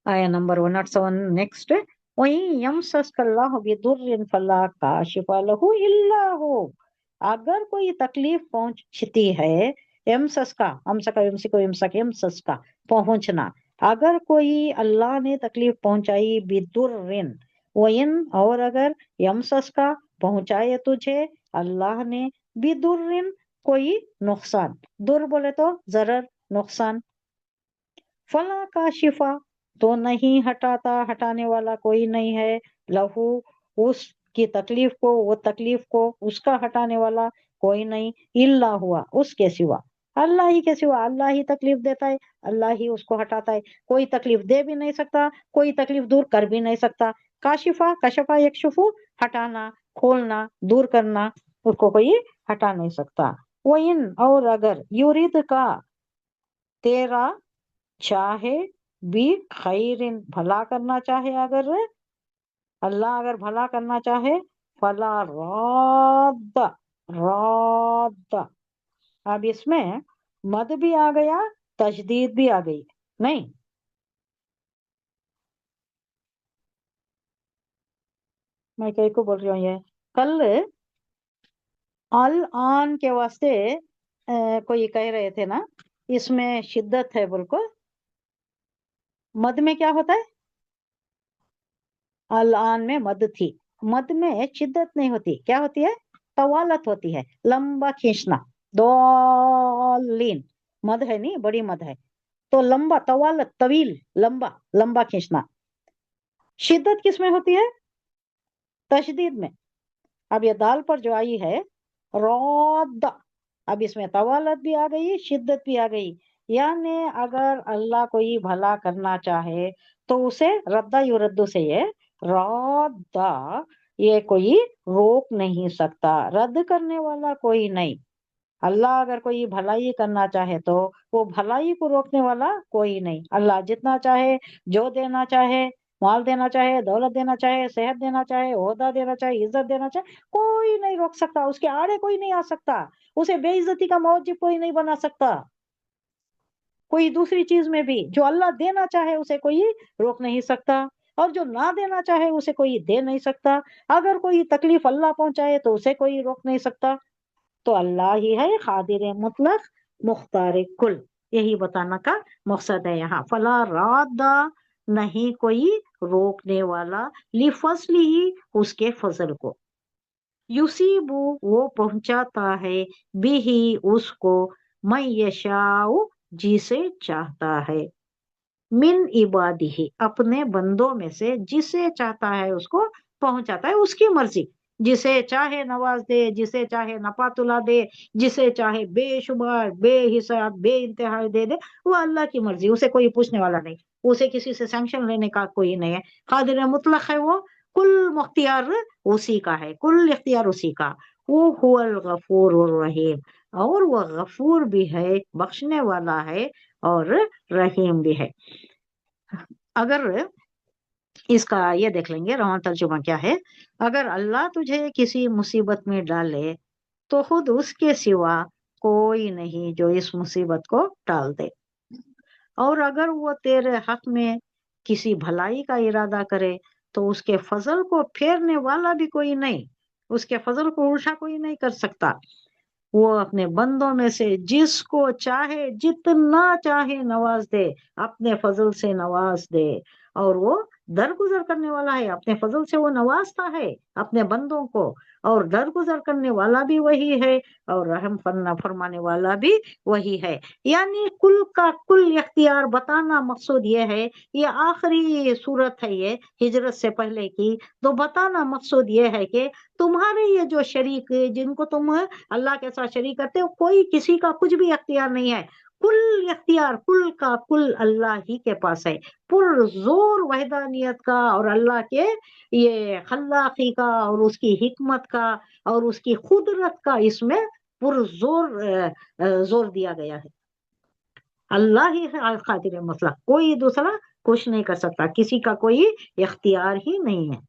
آیا number 107 next. وَإِن يَمْسَسْكَ اللَّهُ بِضُرٍّ فَلَا كَاشِفَ لَهُ إِلَّا هُوَ. اگر کوئی تکلیف پہنچتی ہے، یمسس کا یمسس کا پہنچنا، اگر کوئی اللہ نے تکلیف پہنچائی بدرن، وَإِن اور اگر یمسس کا پہنچائے تجھے اللہ نے بدرن کوئی نقصان، در بولے تو ضرر نقصان، فلا کاشفا تو نہیں ہٹاتا، ہٹانے والا کوئی نہیں ہے، لہو اس کی تکلیف کو، وہ تکلیف کو اس کا ہٹانے والا کوئی نہیں، الا ہوا اس کے سوا، اللہ ہی کے سوا، اللہ ہی تکلیف دیتا ہے، اللہ ہی اس کو ہٹاتا ہے، کوئی تکلیف دے بھی نہیں سکتا، کوئی تکلیف دور کر بھی نہیں سکتا. کاشفا کشفا یکشفو ہٹانا، کھولنا، دور کرنا، اس کو کوئی ہٹا نہیں سکتا. وَإِن اور اگر یورید کا تیرا چاہے بھی خیرن بھلا کرنا چاہے، اگر اللہ اگر بھلا کرنا چاہے، فلا راد راد. اب اس میں مد بھی آ گیا، تشدید بھی آ گئی، نہیں میں کئی کو بول رہی ہوں، یہ کل الان کے واسطے کوئی کہہ رہے تھے نا، اس میں شدت ہے بول کو، مد میں کیا ہوتا ہے؟ الان میں مد تھی، مد میں شدت نہیں ہوتی، کیا ہوتی ہے؟ طوالت ہوتی ہے، لمبا کھینچنا، دولین مد ہے، نہیں بڑی مد ہے تو لمبا، طوالت طویل، لمبا لمبا کھینچنا. شدت کس میں ہوتی ہے؟ تشدید میں. اب یہ دال پر جو آئی ہے رود، اب اس میں طوالت بھی آ گئی، شدت بھی آ گئی، یعنی اگر اللہ کوئی بھلا کرنا چاہے تو اسے ردہ یوردو سے یہ ردا، یہ کوئی روک نہیں سکتا، رد کرنے والا کوئی نہیں. اللہ اگر کوئی بھلائی کرنا چاہے تو وہ بھلائی کو روکنے والا کوئی نہیں. اللہ جتنا چاہے، جو دینا چاہے، مال دینا چاہے، دولت دینا چاہے، صحت دینا چاہے، عہدہ دینا چاہے، عزت دینا چاہے، کوئی نہیں روک سکتا، اس کے آڑے کوئی نہیں آ سکتا، اسے بے عزتی کا موجب کوئی نہیں بنا سکتا. کوئی دوسری چیز میں بھی جو اللہ دینا چاہے اسے کوئی روک نہیں سکتا، اور جو نہ دینا چاہے اسے کوئی دے نہیں سکتا. اگر کوئی تکلیف اللہ پہنچائے تو اسے کوئی روک نہیں سکتا. تو اللہ ہی ہے قادر مطلق مختار کل، یہی بتانا کا مقصد ہے یہاں. فلا رادہ نہیں کوئی روکنے والا، لفضل ہی اس کے فضل کو، یصیبو وہ پہنچاتا ہے، بھی اس کو، من یشاء جسے چاہتا ہے، من عبادہ اپنے بندوں میں سے جسے چاہتا ہے اس کو پہنچاتا ہے، اس کی مرضی، جسے چاہے نواز دے، جسے چاہے نپاتلا دے، جسے چاہے بے شمار بے حساب بے انتہا دے دے، وہ اللہ کی مرضی، اسے کوئی پوچھنے والا نہیں، اسے کسی سے سینکشن لینے کا کوئی نہیں ہے. قادر مطلق ہے وہ، کل مختیار اسی کا ہے، کل اختیار اسی کا. وہ هو الغفور الرحیم، اور وہ غفور بھی ہے، بخشنے والا ہے، اور رحیم بھی ہے. اگر اس کا یہ دیکھ لیں گے روان ترجمہ کیا ہے. اگر اللہ تجھے کسی مصیبت میں ڈالے تو خود اس کے سوا کوئی نہیں جو اس مصیبت کو ٹال دے، اور اگر وہ تیرے حق میں کسی بھلائی کا ارادہ کرے تو اس کے فضل کو پھیرنے والا بھی کوئی نہیں، اس کے فضل کو الٹا کوئی نہیں کر سکتا. وہ اپنے بندوں میں سے جس کو چاہے جتنا چاہے نواز دے، اپنے فضل سے نواز دے، اور وہ درگزر کرنے والا ہے، اپنے فضل سے وہ نوازتا ہے اپنے بندوں کو، اور درگزر کرنے والا بھی وہی ہے، اور رحم فرمانے والا بھی وہی ہے. یعنی کل کا کل اختیار بتانا مقصود یہ ہے، یہ آخری صورت ہے یہ ہجرت سے پہلے کی، تو بتانا مقصود یہ ہے کہ تمہارے یہ جو شریک جن کو تم اللہ کے ساتھ شریک کرتے ہو، کوئی کسی کا کچھ بھی اختیار نہیں ہے، کل اختیار کل کا کل اللہ ہی کے پاس ہے، پر زور وحدانیت کا اور اللہ کے یہ خلاقی کا اور اس کی حکمت کا اور اس کی قدرت کا اس میں پر زور دیا گیا ہے. اللہ ہی ہے قادر مطلق، کوئی دوسرا کچھ نہیں کر سکتا، کسی کا کوئی اختیار ہی نہیں ہے.